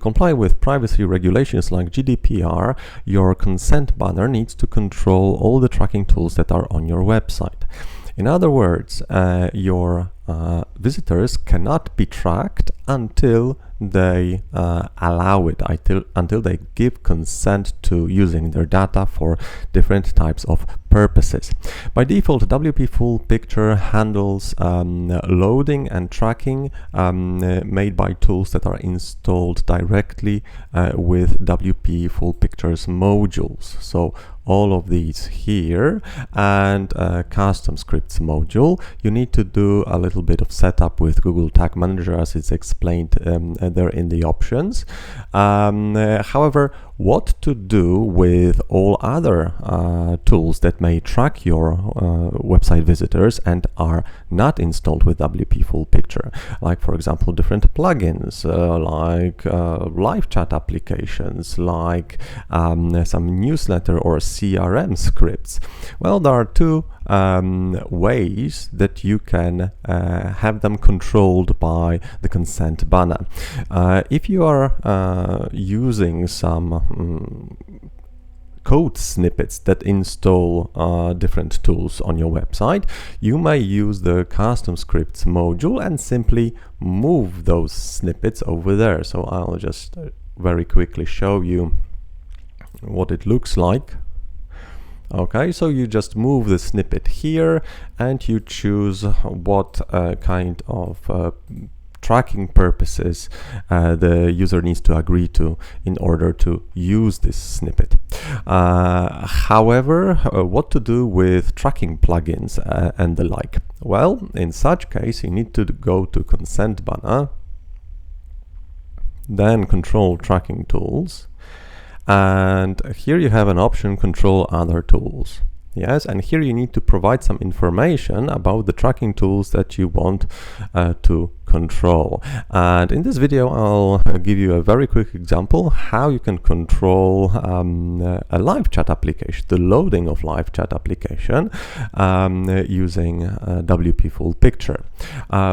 comply with privacy regulations like GDPR, your consent banner needs to control all the tracking tools that are on your website. In other words, your visitors cannot be tracked until they allow it, until they give consent to using their data for different types of purposes. By default, WP Full Picture handles loading and tracking made by tools that are installed directly with WP Full Pictures modules. So all of these here, and custom scripts module. You need to do a little bit of setup with Google Tag Manager, as it's explained there in the options. However, what to do with all other tools that may track your website visitors and are not installed with WP Full Picture, like for example different plugins, like live chat applications, like some newsletter or CRM scripts. Well, there are two ways that you can have them controlled by the consent banner. If you are using some code snippets that install different tools on your website, you may use the custom scripts module and simply move those snippets over there. So I'll just very quickly show you what it looks like. Okay, so you just move the snippet here and you choose what kind of tracking purposes the user needs to agree to in order to use this snippet. However, what to do with tracking plugins and the like? Well, in such case, you need to go to consent banner, then control tracking tools, and here you have an option control other tools. Yes, and here you need to provide some information about the tracking tools that you want to control. And in this video, I'll give you a very quick example how you can control a live chat application, the loading of live chat application using WP Full Picture.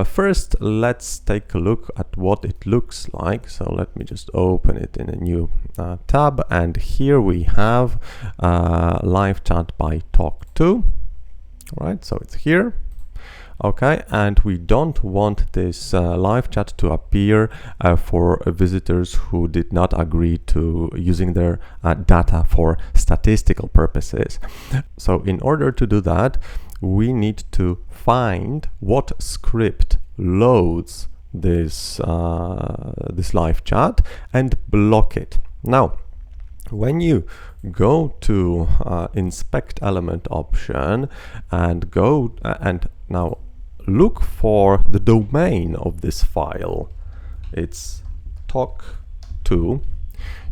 First, let's take a look at what it looks like. So let me just open it in a new tab, and here we have live chat by Talk2. All right, so it's here. Okay, and we don't want this live chat to appear for visitors who did not agree to using their data for statistical purposes. So in order to do that, we need to find what script loads this this live chat and block it. Now, when you go to inspect element option and go and now look for the domain of this file, it's talk2,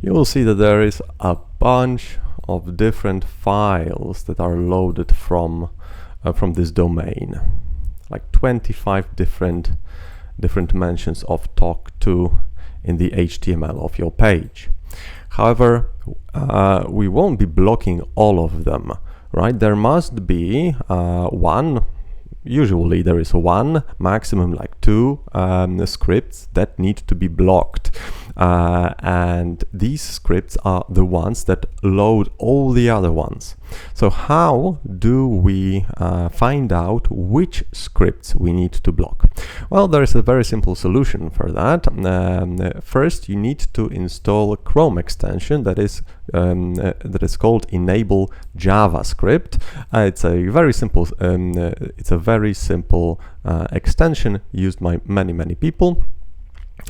you will see that there is a bunch of different files that are loaded from this domain, like 25 different mentions of talk2 in the HTML of your page. However, we won't be blocking all of them, right? There must be one. Usually there is one, maximum like two scripts that need to be blocked, and these scripts are the ones that load all the other ones. So how do we find out which scripts we need to block? Well, there is a very simple solution for that. First, you need to install a Chrome extension that is called Enable JavaScript. It's a very simple extension used by many people.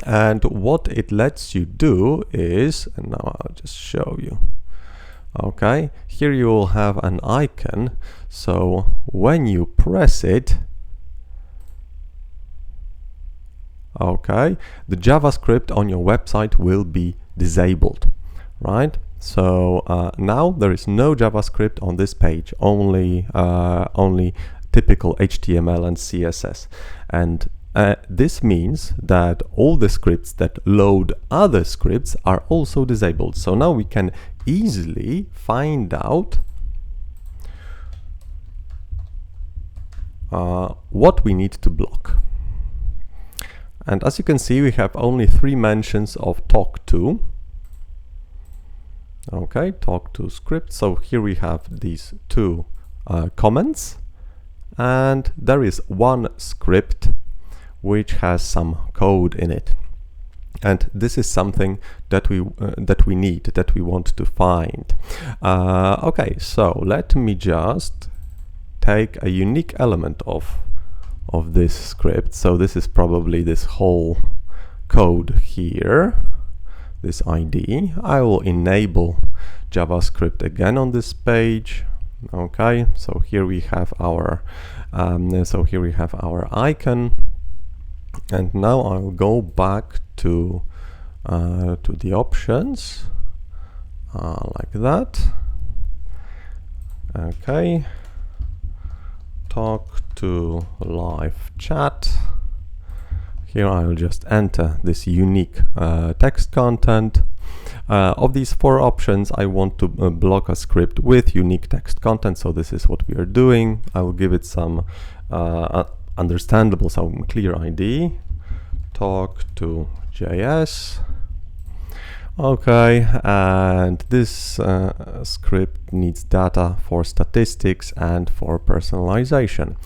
And what it lets you do is, and now I'll just show you. Okay, here you will have an icon. So when you press it, okay, the JavaScript on your website will be disabled, right? So now there is no JavaScript on this page, only typical HTML and CSS. And this means that all the scripts that load other scripts are also disabled. So now we can easily find out what we need to block. And as you can see, we have only 3 mentions of talk to. Okay, talk to script. So here we have these 2 comments, and there is 1 script which has some code in it. And this is something that we need, that we want to find. Okay, so let me just take a unique element of this script. So this is probably this whole code here, this ID. I will enable JavaScript again on this page. Okay, so here we have our icon, and now I'll go back to the options like that. Okay, talk to live chat. Here I'll just enter this unique text content. Of these 4 options, I want to block a script with unique text content, so this is what we are doing. I will give it some understandable, some clear ID. Talk to JS. Okay, and this script needs data for statistics and for personalization.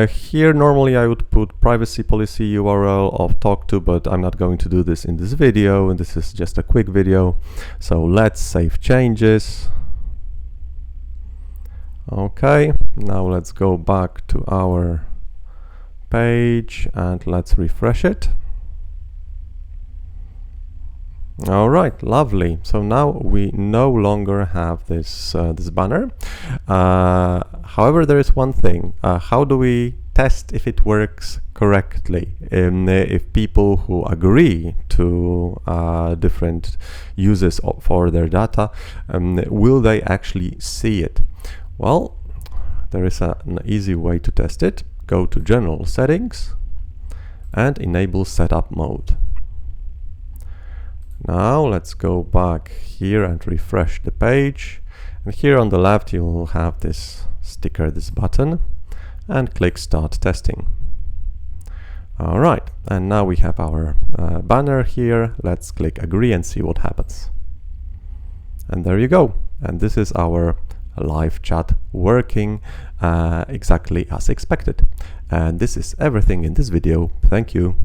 Here normally I would put privacy policy URL of talk to, but I'm not going to do this in this video, and this is just a quick video. So let's save changes. Okay, now let's go back to our page and let's refresh it. All right, lovely. So now we no longer have this this banner. However, there is one thing. How do we test if it works correctly? If people who agree to different uses for their data, will they actually see it? Well, there is an easy way to test it. Go to General Settings and enable Setup Mode. Now let's go back here and refresh the page, and here on the left you will have this sticker, this button, and click Start Testing. Alright, and now we have our banner here. Let's click Agree and see what happens. And there you go, and this is our live chat working exactly as expected. And this is everything in this video. Thank you.